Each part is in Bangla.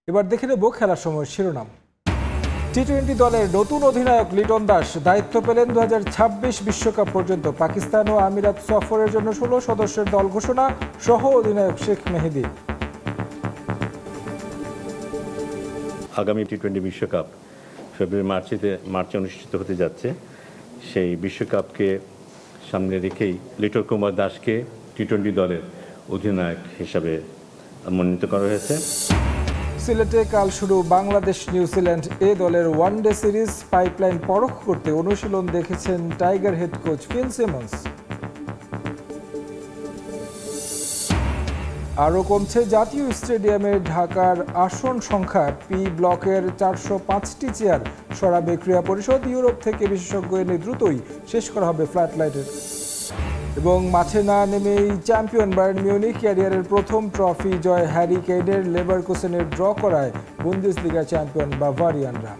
এবার দেখে নেব খেলার সময়ের শিরোনাম। টি-20 দলের নতুন অধিনায়ক লিটন দাস দায়িত্ব পেলেন 2026 বিশ্বকাপ পর্যন্ত। পাকিস্তান ও আমিরাত সফরের জন্য 16 সদস্যের দল ঘোষণা, সহ অধিনায়ক শেখ মেহেদী। আগামী টি-20 বিশ্বকাপ ফেব্রুয়ারি মার্চে অনুষ্ঠিত হতে যাচ্ছে। সেই বিশ্বকাপকে সামনে রেখেই লিটন কুমার দাসকে টি-20 দলের অধিনায়ক হিসাবে মনোনীত করা হয়েছে। সিলেটে কাল শুরু বাংলাদেশ নিউজিল্যান্ড এ দলের ওয়ানডে সিরিজ। পাইপলাইন পরখ করতে অনুশীলন দেখেছেন tiger head coach Phil Simmons. আরও কমছে জাতীয় স্টেডিয়ামে ঢাকার আসন সংখ্যা। পি ব্লকের 405টি চেয়ার সরাবে ক্রীড়া পরিষদ। ইউরোপ থেকে বিশেষজ্ঞ এনে দ্রুতই শেষ করা হবে ফ্ল্যাট লাইটের। এবং মাঠে না নেমেই চ্যাম্পিয়ন বায়ার্ন মিউনিখ। ক্যারিয়ারের প্রথম ট্রফি জয় হ্যারি কেইনের। লেভারকুসেনের ড্র করায় বুন্দেসলিগা চ্যাম্পিয়ন বাভারিয়ানরা।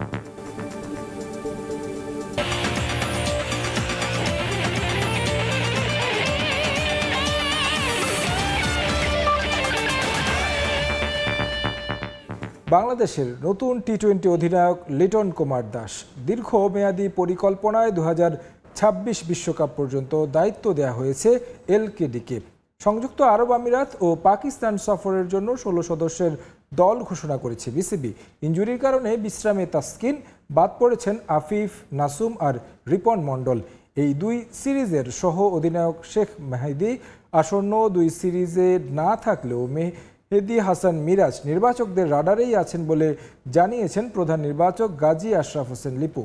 বাংলাদেশের নতুন টি-20 অধিনায়ক লিটন কুমার দাস দীর্ঘমেয়াদী পরিকল্পনায় 2026 বিশ্বকাপ পর্যন্ত দায়িত্ব দেওয়া হয়েছে এলকেডিকে। সংযুক্ত আরব আমিরাত ও পাকিস্তান সফরের জন্য 16 সদস্যের দল ঘোষণা করেছে বিসিবি। ইনজুরির কারণে বিশ্রামে তাসকিন, বাদ পড়েছেন আফিফ, নাসুম আর রিপন মণ্ডল। এই দুই সিরিজের সহ অধিনায়ক শেখ মেহেদী আসন্ন দুই সিরিজে না থাকলেও মেহেদী হাসান মিরাজ নির্বাচকদের রাডারেই আছেন বলে জানিয়েছেন প্রধান নির্বাচক গাজী আশরাফ হোসেন লিপু।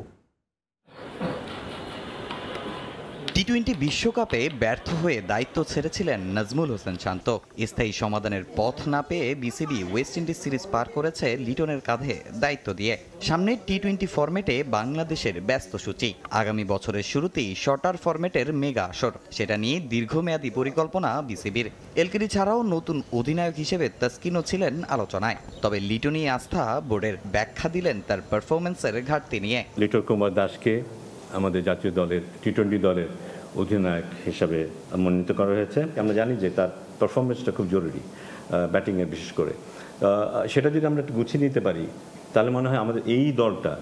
টি-20 বিশ্বকাপে ব্যর্থ হয়ে দায়িত্ব ছেড়েছিলেন নাজমুল হোসেন শান্ত। স্থায়ী সমাধানের পথ না পেয়ে বিসিবি ওয়েস্ট ইন্ডিজ সিরিজ পার করেছে লিটনের কাঁধে দায়িত্ব দিয়ে। সামনে টি-20 ফরম্যাটে বাংলাদেশের ব্যস্ত সূচি। আগামী বছরের শুরুতেই শর্টার ফরম্যাটের মেগা আসর, সেটা নিয়ে দীর্ঘমেয়াদী পরিকল্পনা বিসিবির। এলকেডি ছাড়াও নতুন অধিনায়ক হিসেবে তাসকিনও ছিলেন আলোচনায়। তবে লিটনই আস্থা বোর্ডের, ব্যাখ্যা দিলেন তার পারফরমেন্সের ঘাটতি নিয়ে। লিটন কুমার দাসকে আমাদের জাতীয় দলের টি-20 দলের অধিনায়ক হিসাবে মনোনীত করা হয়েছে। আমরা জানি যে তার পারফরমেন্সটা খুব জরুরি, ব্যাটিংয়ে বিশেষ করে। সেটা যদি আমরা একটু গুছিয়ে নিতে পারি তাহলে মনে হয় আমাদের এই দলটা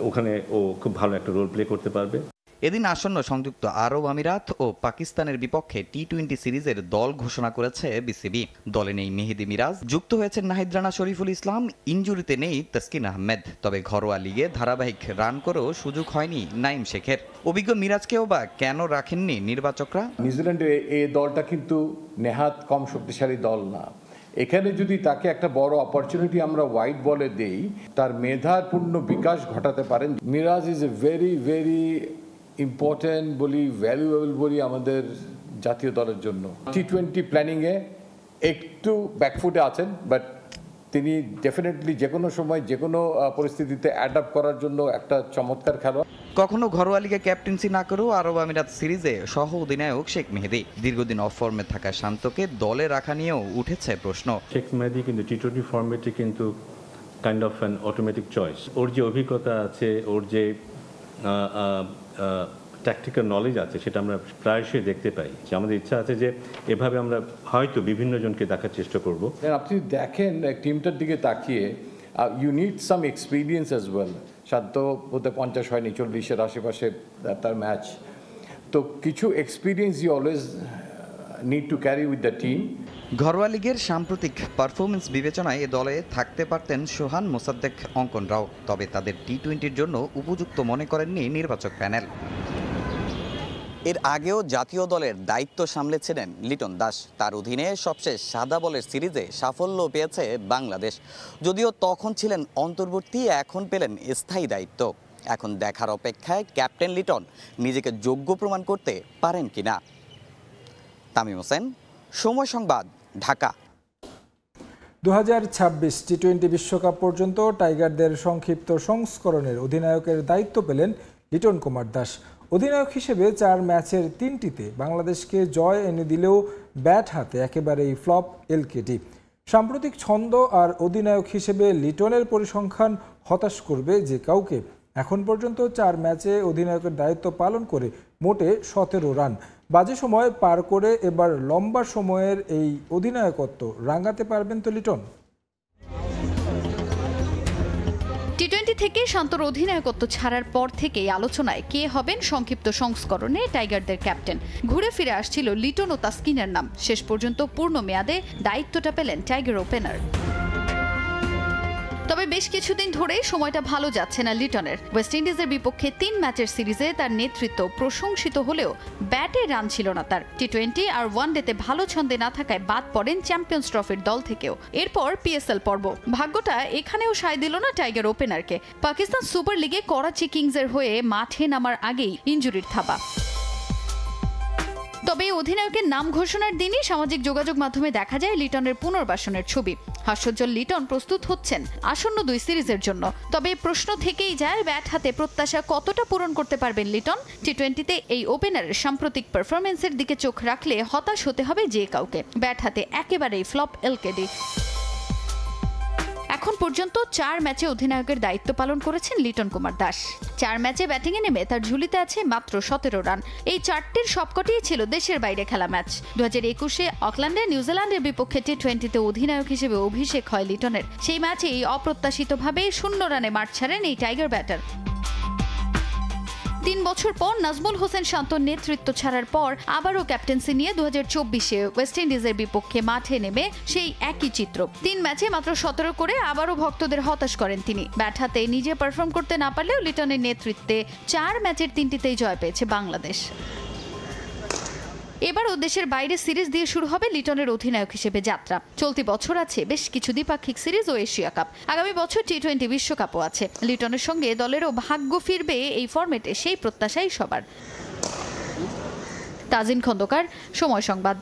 ওখানে ও খুব ভালো একটা রোল প্লে করতে পারবে। এদিন আসন্ন সংযুক্ত আরব আমিরাত ও পাকিস্তানের বিপক্ষে টি-20 সিরিজের দল ঘোষণা করেছে বিসিবি। দলে নেই মেহেদী মিরাজ, যুক্ত হয়েছেন নাহিদ রানা, শরীফুল ইসলাম। ইনজুরিতে নেই তাসকিন আহমেদ। তবে ঘরোয়া লিগে ধারাবাহিক রান করেও সুযোগ হয়নি নাইম শেখের। অভিজ্ঞ মিরাজকেও বা কেন রাখেননি নির্বাচকরা? নিউজিল্যান্ডের এই দলটা কিন্তু নেহাত কম শক্তিশালী দল না। এখানে যদি তাকে একটা বড় অপরচুনিটি আমরা হোয়াইট বলে দেই, তার মেধার পূর্ণ বিকাশ ঘটাতে পারেন। Miraz is a very very important বলি, ভ্যালুয়েবল বলি আমাদের জাতীয় দলের জন্য। টি-20 প্ল্যানিংয়ে একটু ব্যাকফুটে আছেন, বাট তিনি ডেফিনেটলি যে কোনো সময় যে কোনো পরিস্থিতিতে অ্যাডাপ্ট করার জন্য একটা চমৎকার খেলোয়াড়। কখনো ঘরোয়া লিগে ক্যাপ্টেন্সি না করেও আরব আমিরাত সিরিজে সহ অধিনায়ক শেখ মেহেদী। দীর্ঘদিন অফ ফর্মে থাকা শান্তকে দলে রাখা নিয়েও উঠেছে প্রশ্ন। শেখ মেহেদী কিন্তু টি-20 ফরম্যাটে কিন্তু kind of an automatic choice. ওর যে অভিজ্ঞতা আছে, ওর যে ট্যাকটিক্যাল নলেজ আছে, সেটা আমরা প্রায়শই দেখতে পাই। যে আমাদের ইচ্ছা আছে যে এভাবে আমরা হয়তো বিভিন্ন জনকে দেখার চেষ্টা করব। আপনি দেখেন টিমটার দিকে তাকিয়ে, you need some experience as well. Shanto বোধহয় 50 হয়নি, 40-এর আশেপাশে তার ম্যাচ। তো কিছু experience you always need to carry with the team. ঘরোয়া লিগের সাম্প্রতিক পারফরমেন্স বিবেচনায় এ দলে থাকতে পারতেন সোহান মোসাদ্দেক, অঙ্কনরাও। তবে তাদের টি-20 জন্য উপযুক্ত মনে করেননি নির্বাচক প্যানেল। এর আগেও জাতীয় দলের দায়িত্ব সামলেছিলেন লিটন দাস। তার অধীনে সবশেষ সাদা বলের সিরিজে সাফল্য পেয়েছে বাংলাদেশ। যদিও তখন ছিলেন অন্তর্বর্তী, এখন পেলেন স্থায়ী দায়িত্ব। এখন দেখার অপেক্ষায় ক্যাপ্টেন লিটন নিজেকে যোগ্য প্রমাণ করতে পারেন কিনা। তামিম হোসেন, সময় সংবাদ, ঢাকা। 2026 টি-20 বিশ্বকাপ পর্যন্ত টাইগারদের সংক্ষিপ্ত সংস্করণের অধিনায়কের দায়িত্ব পেলেন লিটন কুমার দাস। অধিনায়ক হিসেবে 4 ম্যাচের 3টিতে বাংলাদেশকে জয় এনে দিলেও ব্যাট হাতে একেবারেই ফ্লপ এলকেডি। সাম্প্রতিক ছন্দ আর অধিনায়ক হিসেবে লিটনের পরিসংখ্যান হতাশ করবে যে কাউকে। এখন পর্যন্ত 4 ম্যাচে অধিনায়কের দায়িত্ব পালন করে মোটে 17 রান। বাজে সময় পার করে এবার লম্বা সময়ের এই অধিনায়কত্ব রাঙাতে পারবেন তো লিটন? থেকে শান্তর অধিনায়কত্ব ছাড়ার পর থেকেই আলোচনায় কে হবেন সংক্ষিপ্ত সংস্করণে টাইগারদের ক্যাপ্টেন। ঘুরে ফিরে আসছিল লিটন ও তাসকিনের নাম। শেষ পর্যন্ত পূর্ণ মেয়াদে দায়িত্বটা পেলেন টাইগার ওপেনার। তবে বেশ কিছুদিন ধরে সময়টা ভালো যাচ্ছে না লিটনের। ওয়েস্ট ইন্ডিজের বিপক্ষে 3 ম্যাচের সিরিজে তার নেতৃত্ব প্রশংসিত হলেও ব্যাটে রান ছিল না তার। টি20 আর ওয়ানডেতে ভালো ছন্দে না থাকায় বাদ পড়েন চ্যাম্পিয়ন্স ট্রফির দল থেকেও। এরপর পিএসএল পর্ব। ভাগ্যটা এখানেও সায় দিল না টাইগার ওপেনারকে। পাকিস্তান সুপার লিগে করাচি কিংসের হয়ে মাঠে নামার আগেই ইনজুরির থাবা। তবে অধিনায়কের নাম ঘোষণার দিনই সামাজিক যোগাযোগ মাধ্যমে দেখা যায় লিটনের পুনর্বাসনের ছবি। হাস্যোজ্জ্বল লিটন প্রস্তুত হচ্ছেন আসন্ন 2 সিরিজের জন্য। তবে প্রশ্ন থেকেই যায়, ব্যাট হাতে প্রত্যাশা কতটা পূরণ করতে পারবেন লিটন। টি20তে এই ওপেনারের সাম্প্রতিক পারফরমেন্সের দিকে চোখ রাখলে হতাশ হতে হবে যে কাউকে। ব্যাট হাতে একেবারেই ফ্লপ এলকেডি। এখন পর্যন্ত 4 ম্যাচে অধিনায়কের দায়িত্ব পালন করেছেন লিটন কুমার দাস। 4 ম্যাচে ব্যাটিংয়ে নেমে তার ঝুলিতে আছে মাত্র 17 রান। এই 4টির সবকটিই ছিল দেশের বাইরে খেলা ম্যাচ। 2021-এ অকল্যান্ডে নিউজিল্যান্ডের বিপক্ষে টি20তে অধিনায়ক হিসেবে অভিষেক হয় লিটনের। সেই ম্যাচেই অপ্রত্যাশিতভাবে 0 রানে মাঠ ছাড়েন এই টাইগার ব্যাটার। 3 বছর পর নাজমুল হোসেন শান্তর নেতৃত্ব ছাড়ার পর আবারও ক্যাপ্টেন্সি নিয়ে 2024-এ ওয়েস্ট ইন্ডিজের বিপক্ষে মাঠে নেমে সেই একই চিত্র। 3 ম্যাচে মাত্র 17 করে আবারও ভক্তদের হতাশ করেন তিনি। ব্যাট হাতে নিজে পারফর্ম করতে না পারলেও লিটনের নেতৃত্বে 4 ম্যাচের 3টিতেই জয় পেয়েছে বাংলাদেশ। এবারও দেশের বাইরে সিরিজ দিয়ে শুরু হবে লিটনের অধিনায়ক হিসেবে যাত্রা। চলতি বছর আছে বেশ কিছু দ্বিপাক্ষিক সিরিজ ও এশিয়া কাপ। আগামী বছর টি20 বিশ্বকাপও আছে। লিটনের সঙ্গে দলেরও ভাগ্য ফিরবে এই ফরম্যাটে, সেই প্রত্যাশাই সবার। তাজিন খন্দকার, সময় সংবাদ।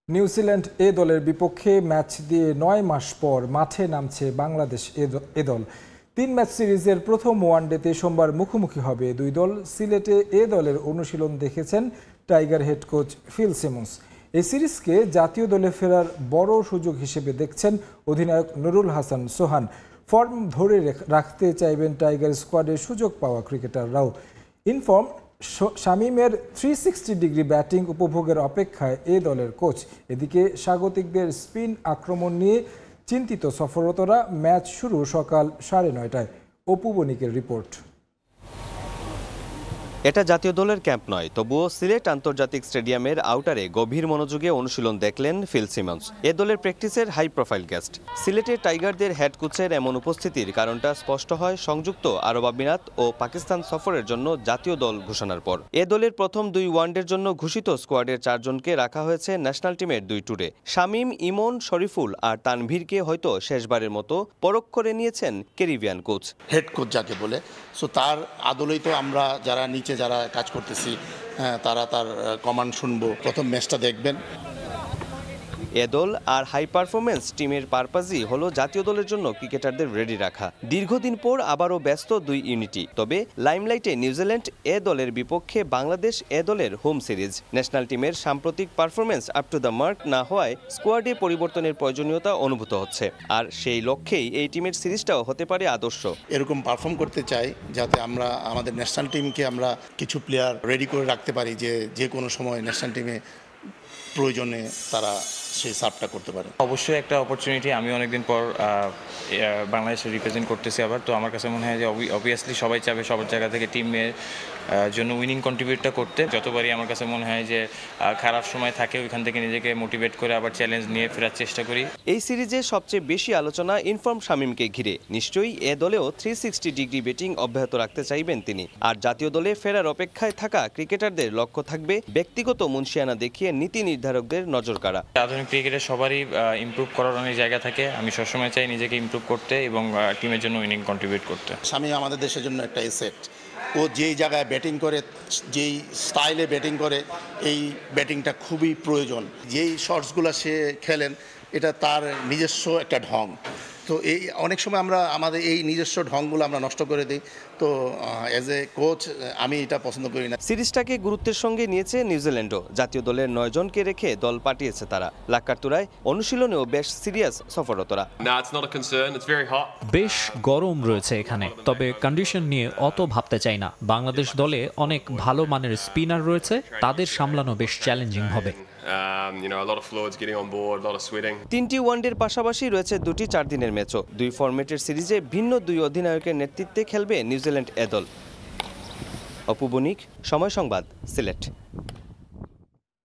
নিউজিল্যান্ড এ দলের বিপক্ষে ম্যাচ দিয়ে 9 মাস পর মাঠে নামছে বাংলাদেশ এ দল। 3 ম্যাচ সিরিজের প্রথম ওয়ানডেতে সোমবার মুখোমুখি হবে 2 দল। সিলেটে এ দলের অনুশীলন দেখেছেন tiger head coach Phil Simmons. এই সিরিজকে জাতীয় দলে ফেরার বড় সুযোগ হিসেবে দেখছেন অধিনায়ক নুরুল হাসান সোহান। ফর্ম ধরে রাখতে চাইবেন টাইগার স্কোয়াডের সুযোগ পাওয়া ক্রিকেটাররাও। ইনফর্ম শামীমের 360 ডিগ্রি ব্যাটিং উপভোগের অপেক্ষায় এ দলের কোচ। এদিকে স্বাগতিকদের স্পিন আক্রমণ নিয়ে চিন্তিত সফররতরা। ম্যাচ শুরু সকাল 9:30টায়। অপু বণিকের রিপোর্ট। এটা জাতীয় দলের ক্যাম্প নয়, তবুও সিলেট আন্তর্জাতিক স্টেডিয়ামের আউটারে গভীর মনোযোগে অনুশীলন দেখলেন ফিল সিমন্স, এ দলের প্র্যাকটিসের হাই প্রোফাইল গেস্ট। সিলেটের টাইগারদের হেড কোচের এমন উপস্থিতির কারণটা স্পষ্ট হয় সংযুক্ত আরব আমিরাত ও পাকিস্তান সফরের জন্য জাতীয় দল ঘোষণার পর। এ দলের প্রথম 2 ওয়ানডের জন্য ঘোষিত স্কোয়াডের 4 জনকে রাখা হয়েছে ন্যাশনাল টিমের 2 ট্যুরে। শামীম, ইমন, শরীফুল আর তানভীরকে হয়তো শেষবারের মতো পরখ করে নিয়েছেন ক্যারিবিয়ান কোচ। হেড কোচ যাকে বলে, সো তার আদলেই তো আমরা যারা যারা কাজ করতেছি তারা তার কমান্ড শুনবো। প্রথম ম্যাচটা দেখবেন। এ দল আর হাই পারফরমেন্স টিমের পারপাসই হলো জাতীয় দলের জন্য ক্রিকেটারদের রেডি রাখা। দীর্ঘদিন পর আবারও ব্যস্ত 2 ইউনিটি। তবে লাইমলাইটে নিউজিল্যান্ড এ দলের বিপক্ষে বাংলাদেশ এ দলের হোম সিরিজ। ন্যাশনাল টিমের সাম্প্রতিক performance up to the mark না হওয়ায় স্কোয়াডে পরিবর্তনের প্রয়োজনীয়তা অনুভূত হচ্ছে। আর সেই লক্ষ্যেই এই টিমের সিরিজটাও হতে পারে আদর্শ। এরকম পারফর্ম করতে চাই যাতে আমরা আমাদের ন্যাশনাল টিমকে আমরা কিছু প্লেয়ার রেডি করে রাখতে পারি, যে কোনো সময় ন্যাশনাল টিমে প্রয়োজনে তারা সেই সার্ভটা করতে পারে। অবশ্যই একটা অপরচুনিটি। আমি অনেকদিন পর বাংলাদেশে রিপ্রেজেন্ট করতেছি আবার, তো আমার কাছে মনে হয় যে অবভিয়াসলি সবাই চাবে সবার জায়গা থেকে টিমের জন্য উইনিং কন্ট্রিবিউটটা করতে। যতবারই আমার কাছে মনে হয় যে খারাপ সময় থাকে ওইখান থেকে নিজেকে মোটিভেট করে আবার চ্যালেঞ্জ নিয়ে ফেরার চেষ্টা করি। এই সিরিজে সবচেয়ে বেশি আলোচনা ইনফর্ম শামীমকে ঘিরে। নিশ্চয়ই এ দলেও 360 ডিগ্রি ব্যাটিং অব্যাহত রাখতে চাইবেন তিনি। আর জাতীয় দলে ফেরার অপেক্ষায় থাকা ক্রিকেটারদের লক্ষ্য থাকবে ব্যক্তিগত মুনশিয়ানা দেখিয়ে নীতি নির্ধারকদের নজর কাড়া। আধুনিক ক্রিকেটে সবারই ইমপ্রুভ করার অনেক জায়গা থাকে। আমি সবসময় চাই নিজেকে ইমপ্রুভ করতে এবং টিমের জন্য উইনিং কন্ট্রিবিউট করতে। শামীম আমাদের দেশের জন্য একটা এসেট। ও যেই জায়গায় ব্যাটিং করে, যেই স্টাইলে ব্যাটিং করে, এই ব্যাটিংটা খুবই প্রয়োজন। যেই শটসগুলো সে খেলেন এটা তার নিজস্ব একটা ঢং। তো এই অনেক সময় আমরা আমাদের এই নিজস্ব ঢংগুলো আমরা নষ্ট করে দিই। তো অ্যাজ এ কোচ আমি এটা পছন্দ করি না। সিরিজটাকে গুরুত্বের সঙ্গে নিয়েছে নিউজিল্যান্ডও। জাতীয় দলের 9 জনকে রেখে দল পাঠিয়েছে তারা। লাক্কারতুরায় অনুশীলনেও বেশ সিরিয়াস সফররতরা। বেশ গরম রয়েছে এখানে, তবে কন্ডিশন নিয়ে অত ভাবতে চাই না। বাংলাদেশ দলে অনেক ভালো মানের স্পিনার রয়েছে, তাদের সামলানো বেশ চ্যালেঞ্জিং হবে। A lot of fluids getting on board, a lot of sweating. 3টি ওয়ানডের পাশাপাশি রয়েছে 2টি 4 দিনের ম্যাচও। 2 ফরম্যাটের সিরিজে ভিন্ন 2 অধিনায়কের নেতৃত্বে খেলবে নিউজিল্যান্ড এ দল। অপু বণিক, সময় সংবাদ, সিলেট।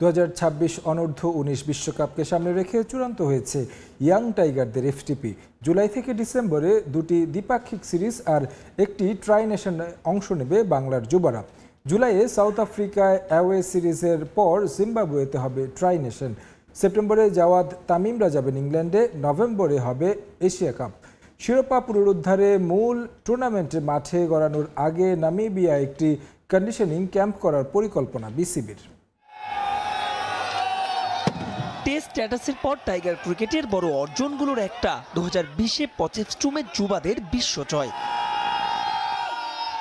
2026 অনূর্ধ্ব-19 বিশ্বকাপকে সামনে রেখে চূড়ান্ত হয়েছে ইয়াং টাইগারদের এফটিপি। জুলাই থেকে ডিসেম্বরে 2টি দ্বিপাক্ষিক সিরিজ আর একটি ট্রাই নেশন অংশ নেবে বাংলার যুবারা। জুলাইয়ে সাউথ আফ্রিকায় অ্যাওয়ে সিরিজের পর জিম্বাবুয়েতে হবে ট্রাই নেশন। সেপ্টেম্বরে জাওয়াদ তামিমরা যাবেন ইংল্যান্ডে। নভেম্বরে হবে এশিয়া কাপ। শিরোপা পুনরুদ্ধারে মূল টুর্নামেন্টে মাঠে গড়ানোর আগে নামিবিয়া একটি কন্ডিশনিং ক্যাম্প করার পরিকল্পনা বিসিবির। টেস্ট স্ট্যাটাসের পর টাইগার ক্রিকেটের বড় অর্জনগুলোর একটা 2020-এ পচেফস্ট্রুমে যুবাদের বিশ্ব জয়।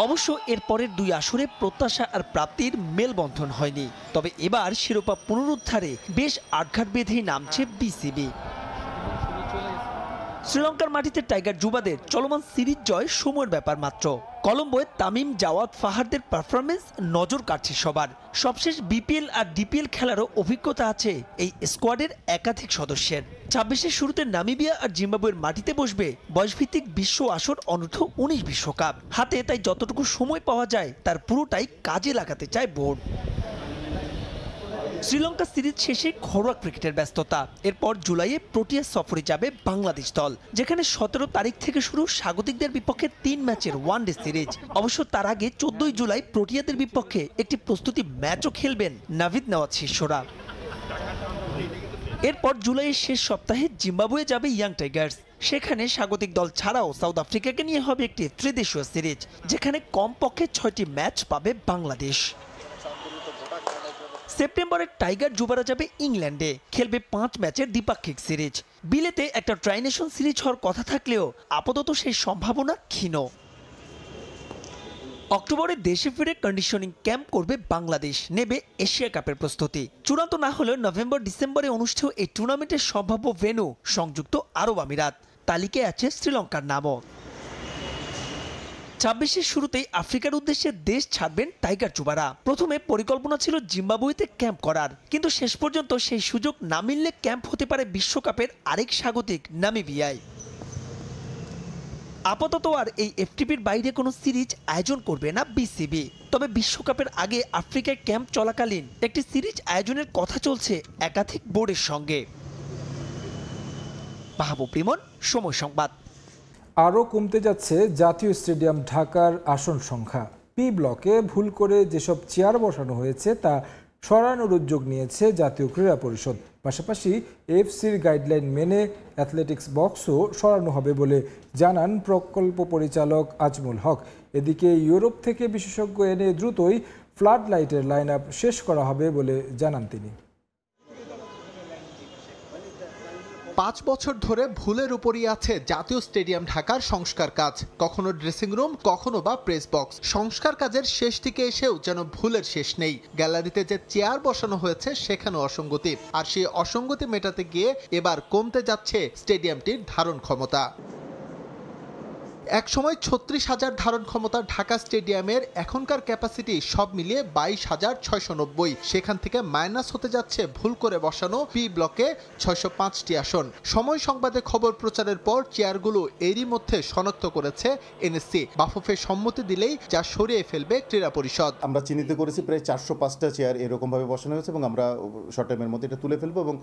অবশ্য এর পরের 2 আসরে প্রত্যাশা আর প্রাপ্তির মেলবন্ধন হয়নি। তবে এবার শিরোপা পুনরুদ্ধারে বেশ আটঘাট বেঁধেই নামছে বিসিবি। শ্রীলঙ্কার মাটিতে টাইগার যুবাদের চলমান সিরিজ জয় সময়ের ব্যাপার মাত্র। কলম্বোয় তামিম, জাওয়াদ, ফাহাদের পারফরমেন্স নজর কাটছে সবার। সবশেষ বিপিএল আর ডিপিএল খেলারও অভিজ্ঞতা আছে এই স্কোয়াডের একাধিক সদস্যের। 26-এর শুরুতে নামিবিয়া আর জিম্বাবুয়ের মাটিতে বসবে বয়সভিত্তিক বিশ্ব আসর অনূর্ধ্ব-19 বিশ্বকাপ। হাতে তাই যতটুকু সময় পাওয়া যায় তার পুরোটাই কাজে লাগাতে চায় বোর্ড। শ্রীলঙ্কা সিরিজ শেষে ঘরোয়া ক্রিকেটের ব্যস্ততা। এরপর জুলাইয়ে প্রোটিয়া সফরে যাবে বাংলাদেশ দল, যেখানে 17 তারিখ থেকে শুরু স্বাগতিকদের বিপক্ষে 3 ম্যাচের ওয়ানডে সিরিজ। অবশ্য তার আগে 14 জুলাই প্রোটিয়াদের বিপক্ষে একটি প্রস্তুতি ম্যাচও খেলবেন নাভিদ নেওয়াজ শিষ্যরা। এরপর জুলাইয়ের শেষ সপ্তাহে জিম্বাবুয়ে যাবে ইয়াং টাইগার্স। সেখানে স্বাগতিক দল ছাড়াও সাউথ আফ্রিকাকে নিয়ে হবে একটি ত্রিদেশীয় সিরিজ, যেখানে কমপক্ষে 6টি ম্যাচ পাবে বাংলাদেশ। সেপ্টেম্বরে টাইগার যুবারা যাবে ইংল্যান্ডে, খেলবে 5 ম্যাচের দ্বিপাক্ষিক সিরিজ। বিলেতে একটা ট্রাই নেশন সিরিজ হওয়ার কথা থাকলেও আপাতত সেই সম্ভাবনা ক্ষীণ। অক্টোবরে দেশে ফিরে কন্ডিশনিং ক্যাম্প করবে বাংলাদেশ, নেবে এশিয়া কাপের প্রস্তুতি। চূড়ান্ত না হলেও নভেম্বর-ডিসেম্বরে অনুষ্ঠেয় এই টুর্নামেন্টের সম্ভাব্য ভেন্যু সংযুক্ত আরব আমিরাত। তালিকায় আছে শ্রীলঙ্কার নামও। 26-এর শুরুতেই আফ্রিকার উদ্দেশ্যে দেশ ছাড়বেন টাইগার যুবারা। প্রথমে পরিকল্পনা ছিল জিম্বাবুয়েতে ক্যাম্প করার, কিন্তু শেষ পর্যন্ত সেই সুযোগ না মিললে ক্যাম্প হতে পারে বিশ্বকাপের আরেক স্বাগতিক নামিবিয়ায়। আপাতত আর এই এফটিপির বাইরে কোনো সিরিজ আয়োজন করবে না বিসিবি। তবে বিশ্বকাপের আগে আফ্রিকায় ক্যাম্প চলাকালীন একটি সিরিজ আয়োজনের কথা চলছে একাধিক বোর্ডের সঙ্গে। মাহবুব রিমন, সময় সংবাদ। আরও কমতে যাচ্ছে জাতীয় স্টেডিয়াম ঢাকার আসন সংখ্যা। পি ব্লকে ভুল করে যেসব চেয়ার বসানো হয়েছে তা সরানোর উদ্যোগ নিয়েছে জাতীয় ক্রীড়া পরিষদ। পাশাপাশি এফসির গাইডলাইন মেনে অ্যাথলেটিক্স বক্সও সরানো হবে বলে জানান প্রকল্প পরিচালক আজমুল হক। এদিকে ইউরোপ থেকে বিশেষজ্ঞ এনে দ্রুতই ফ্লাড লাইটের লাইন আপ শেষ করা হবে বলে জানান তিনি। 5 বছর ধরে ভুলের উপরই আছে জাতীয় স্টেডিয়াম ঢাকার সংস্কার কাজ। কখনো ড্রেসিং রুম, কখনো বা প্রেস বক্স। সংস্কার কাজের শেষ দিকে এসেও যেন ভুলের শেষ নেই। গ্যালারিতে যে চেয়ার বসানো হয়েছে সেখানেও অসঙ্গতি, আর সেই অসঙ্গতি মেটাতে গিয়ে এবার কমতে যাচ্ছে স্টেডিয়ামটির ধারণ ক্ষমতা। একসময় 36,000 ধারণ ক্ষমতা ঢাকা স্টেডিয়ামের এখনকার ক্যাপাসিটি সব মিলিয়ে 22,690। সেখান থেকে মাইনাস হতে যাচ্ছে ভুল করে বসানো পি ব্লকে 605টি আসন। সময় সংবাদে খবর প্রচারের পর চেয়ারগুলো এরই মধ্যে শনাক্ত করেছে এনএসসি। বাফুফে সম্মতি দিলেই যা সরিয়ে ফেলবে ক্রীড়া পরিষদ। আমরা চিহ্নিত করেছি প্রায় 405টা চেয়ার এরকমভাবে বসানো হয়েছে এবং আমরা শর্ট টাইমের মধ্যে এটা তুলে ফেলবো এবং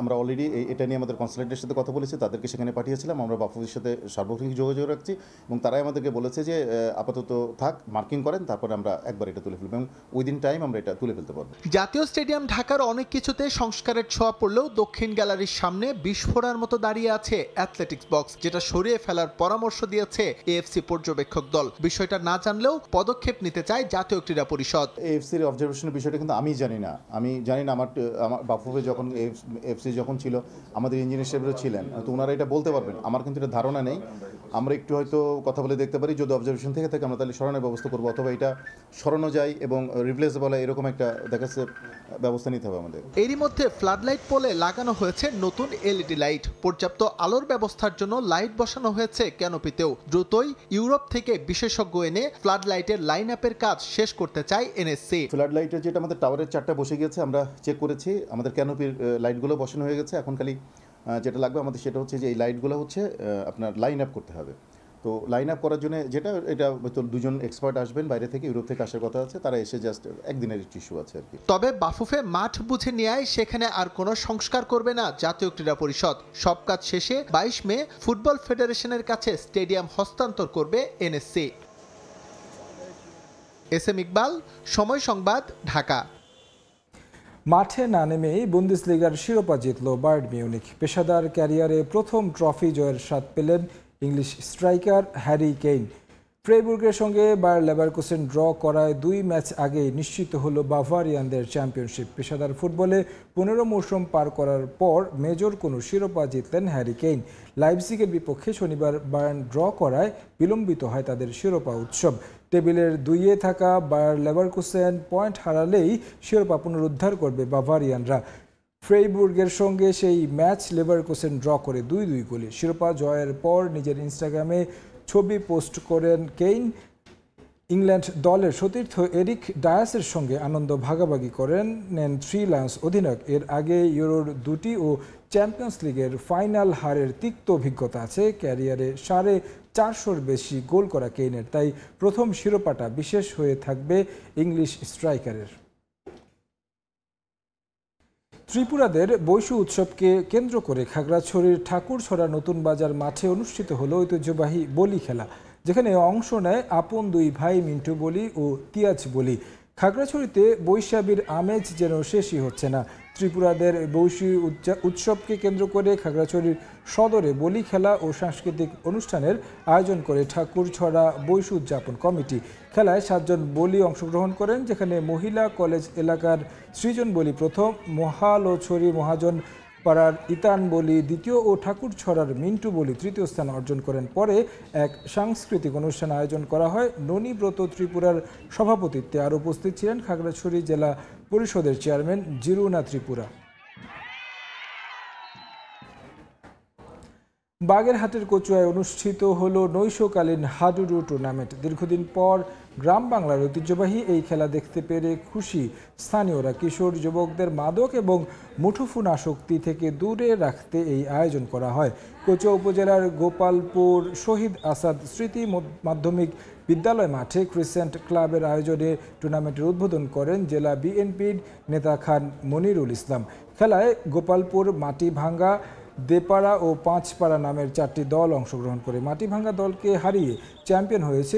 আমরা অলরেডি এটা নিয়ে আমাদের কনসালটেন্টের সাথে কথা বলেছি, তাদেরকে সেখানে পাঠিয়েছিলাম। আমরা বাফুফের সাথে সার্বক্ষণিক যোগাযোগ রাখছি এবং তারাই আমাদেরকে বলেছে যে আপাতত থাক, মার্কিং করেন, তারপরে আমরা একবার এটা তুলে ফেলবো এবং উইদিন টাইম আমরা এটা তুলে ফেলতে পারবো। জাতীয় স্টেডিয়াম ঢাকার অনেক কিছুতে সংস্কারের ছোঁয়া পড়লেও দক্ষিণ গ্যালারির সামনে বিস্ফোরণের মতো দাঁড়িয়ে আছে অ্যাথলেটিক্স বক্স, যেটা সরিয়ে ফেলার পরামর্শ দিয়েছে এএফসি পর্যবেক্ষক দল। বিষয়টা না জানলেও পদক্ষেপ নিতে চায় জাতীয় ক্রীড়া পরিষদ। এএফসির অবজারভেশনের বিষয়টা কিন্তু আমি জানি না। আমার বাফুফে যখন এএফসি যখন ছিল, আমাদের ইঞ্জিনিয়ার সাহেবরা ছিলেন, তো ওনারা এটা বলতে পারবেন। আমার কিন্তু এটা ধারণা নেই। আমরা একটু হয়তো হয়তো কথা বলে দেখতে পারি, যদি অবজারভেশন থেকে থাকে আমরা তাহলে সরানোর ব্যবস্থা করবো, অথবা এটা সরানো যায় এবং রিপ্লেসেবল হয় এরকম একটা দেখাচ্ছে ব্যবস্থা নিতে হবে আমাদের। এরই মধ্যে ফ্লাড লাইট পোলে লাগানো হয়েছে নতুন এলইডি লাইট। পর্যাপ্ত আলোর ব্যবস্থার জন্য লাইট বসানো হয়েছে ক্যানোপিতেও। দ্রুতই ইউরোপ থেকে বিশেষজ্ঞ এনে ফ্লাড লাইটের লাইন আপের কাজ শেষ করতে চায় এনএসসি। ফ্লাড লাইটের যেটা আমাদের টাওয়ারের 4টা বসে গিয়েছে, আমরা চেক করেছি, আমাদের ক্যানোপির লাইটগুলো বসানো হয়ে গেছে। এখন খালি যেটা লাগবে আমাদের সেটা হচ্ছে যে এই লাইটগুলো হচ্ছে আপনার লাইন আপ করতে হবে। তো লাইন আপ করার জন্য এটা হয়তো 2জন এক্সপার্ট আসবেন বাইরে থেকে, ইউরোপ থেকে আসার কথা আছে, তারা এসে জাস্ট একদিনের ইস্যু আছে আর কি। তবে বাফুফে মাঠ বুঝে নেয় সেখানে আর কোনো সংস্কার করবে না জাতীয় ক্রীড়া পরিষদ। সব কাজ শেষে 22 মে ফুটবল ফেডারেশনের কাছে স্টেডিয়াম হস্তান্তর করবে এনএসসি। এসএম ইকবাল, সময় সংবাদ, ঢাকা। মাঠে না নেমেই বুন্দেসলিগার শিরোপা জিতল বায়ার্ন মিউনিখ। পেশাদার ক্যারিয়ারে প্রথম ট্রফি জয়ের স্বাদ পেলেন ইংলিশ স্ট্রাইকার হ্যারি কেইন। ফ্রেইবুর্গের সঙ্গে বায়ার লেভারকুসেন ড্র করায় 2 ম্যাচ আগেই নিশ্চিত হল বাভারিয়ানদের চ্যাম্পিয়নশিপ। পেশাদার ফুটবলে 15 মৌসুম পার করার পর মেজর কোনো শিরোপা জিতলেন হ্যারি কেইন। লাইপজিগের বিপক্ষে শনিবার বায়ার্ন ড্র করায় বিলম্বিত হয় তাদের শিরোপা উৎসব। টেবিলের 2-এ থাকা বায়ার লেভারকুসেন পয়েন্ট হারালেই শিরোপা পুনরুদ্ধার করবে বাভারিয়ানরা। ফ্রেইবুর্গের সঙ্গে সেই ম্যাচ লেভারকুসেন ড্র করে 2-2 গোলে। শিরোপা জয়ের পর নিজের ইনস্টাগ্রামে ছবি পোস্ট করেন কেইন। ইংল্যান্ড দলের সতীর্থ এরিক ডায়াসের সঙ্গে আনন্দ ভাগাভাগি করেন নেন 3 লায়ন্স অধিনায়ক। এর আগে ইউরোর 2টি ও চ্যাম্পিয়ন্স লিগের ফাইনাল হারের তিক্ত অভিজ্ঞতা আছে ক্যারিয়ারে 450-র বেশি গোল করা কেইনের। তাই প্রথম শিরোপাটা বিশেষ হয়ে থাকবে ইংলিশ স্ট্রাইকারের। ত্রিপুরাদের বৈশু উৎসবকে কেন্দ্র করে খাগড়াছড়ির ঠাকুরছড়া নতুন বাজার মাঠে অনুষ্ঠিত হলো ঐতিহ্যবাহী বলি খেলা, যেখানে অংশ নেয় আপন 2 ভাই মিন্টু বলি ও তিয়াজ বলি। খাগড়াছড়িতে বৈশাখীর আমেজ যেন শেষই হচ্ছে না। ত্রিপুরাদের বৈশু উৎসবকে কেন্দ্র করে খাগড়াছড়ির সদরে বলি খেলা ও সাংস্কৃতিক অনুষ্ঠানের আয়োজন করে ঠাকুরছড়া বৈশু উদযাপন কমিটি। খেলায় 7 জন বলি অংশগ্রহণ করেন, যেখানে মহিলা কলেজ এলাকার সৃজন বলি প্রথম, মহালোছড়ি মহাজন পাড়ার ইতান বলি দ্বিতীয় ও ঠাকুরছড়ার মিন্টু বলি তৃতীয় স্থান অর্জন করেন। পরে এক সাংস্কৃতিক অনুষ্ঠান আয়োজন করা হয় ননীব্রত ত্রিপুরার সভাপতিত্বে। আর উপস্থিত ছিলেন খাগড়াছড়ি জেলা পরিষদের চেয়ারম্যান জিরুনা ত্রিপুরা। বাগেরহাটের কচুয়ায় অনুষ্ঠিত হল নৈশকালীন হাডুডু টুর্নামেন্ট। দীর্ঘদিন পর গ্রাম বাংলার ঐতিহ্যবাহী এই খেলা দেখতে পেরে খুশি স্থানীয়রা। কিশোর যুবকদের মাদক এবং মুঠোফোন আসক্তি থেকে দূরে রাখতে এই আয়োজন করা হয়। কচুয়া উপজেলার গোপালপুর শহীদ আসাদ স্মৃতি মাধ্যমিক বিদ্যালয় মাঠে ক্রিসেন্ট ক্লাবের আয়োজনে টুর্নামেন্টের উদ্বোধন করেন জেলা বিএনপির নেতা খান মনিরুল ইসলাম। খেলায় গোপালপুর, মাটিভাঙ্গা, দেপাড়া ও পাঁচপাড়া নামের 4টি দল অংশগ্রহণ করে। মাটিভাঙ্গা দলকে হারিয়ে চ্যাম্পিয়ন হয়েছে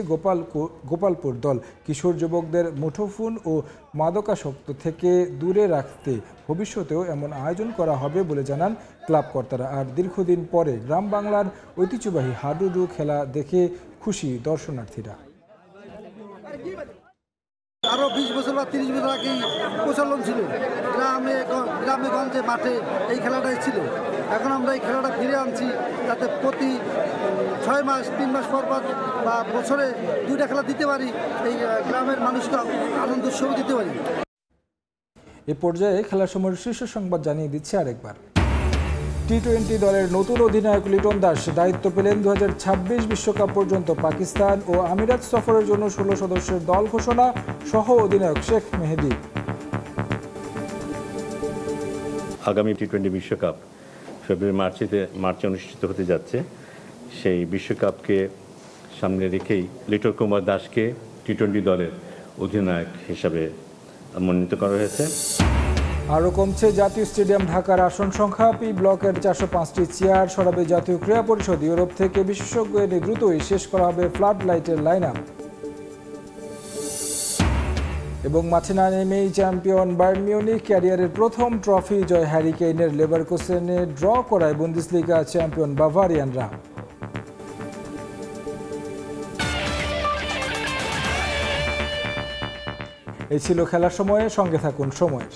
গোপালপুর দল। কিশোর যুবকদের মুঠোফোন ও মাদকাসক্ত থেকে দূরে রাখতে ভবিষ্যতেও এমন আয়োজন করা হবে বলে জানান ক্লাব কর্তারা। আর দীর্ঘদিন পরে গ্রাম বাংলার ঐতিহ্যবাহী হাডুডু খেলা দেখে খুশি দর্শনার্থীরা। আরও 20 বছর বা 30 বছর আগেই প্রচলন ছিল, গ্রামে গঞ্জে মাঠে এই খেলাটাই ছিল। এখন আমরা এই খেলাটা ফিরে আনছি, যাতে প্রতি 6 মাস 3 মাস পর বা বছরে 2টা খেলা দিতে পারি, এই গ্রামের মানুষকে আনন্দ উৎসব দিতে পারি। এ পর্যায়ে খেলার সময়ের শীর্ষ সংবাদ জানিয়ে দিচ্ছে আরেকবার। টি-20 দলের নতুন অধিনায়ক লিটন দাস দায়িত্ব পেলেন 2026 বিশ্বকাপ পর্যন্ত। পাকিস্তান ও আমিরাত সফরের জন্য 16 সদস্যের দল ঘোষণা, সহ অধিনায়ক শেখ মেহেদী। আগামী টি-20 বিশ্বকাপ ফেব্রুয়ারি মার্চে অনুষ্ঠিত হতে যাচ্ছে। সেই বিশ্বকাপকে সামনে রেখেই লিটন কুমার দাসকে টি-20 দলের অধিনায়ক হিসাবে মনোনীত করা হয়েছে। আরও কমছে জাতীয় স্টেডিয়াম ঢাকার আসন সংখ্যা। পি ব্লকের 405টি চেয়ার সরাবে জাতীয় ক্রীড়া পরিষদ। ইউরোপ থেকে বিশেষজ্ঞ এনে দ্রুতই শেষ করা হবে ফ্লাড লাইটের লাইন আপ। এবং মাঠে না নেমেই চ্যাম্পিয়ন বায়ার্ন মিউনিখ। ক্যারিয়ারের প্রথম ট্রফি জয় হ্যারি কেইনের। লেভারকুসেনে ড্র করায় বুন্দেসলিগা চ্যাম্পিয়ন বাভারিয়ানরা। এই ছিল খেলার সময়ে, সঙ্গে থাকুন সময়ের।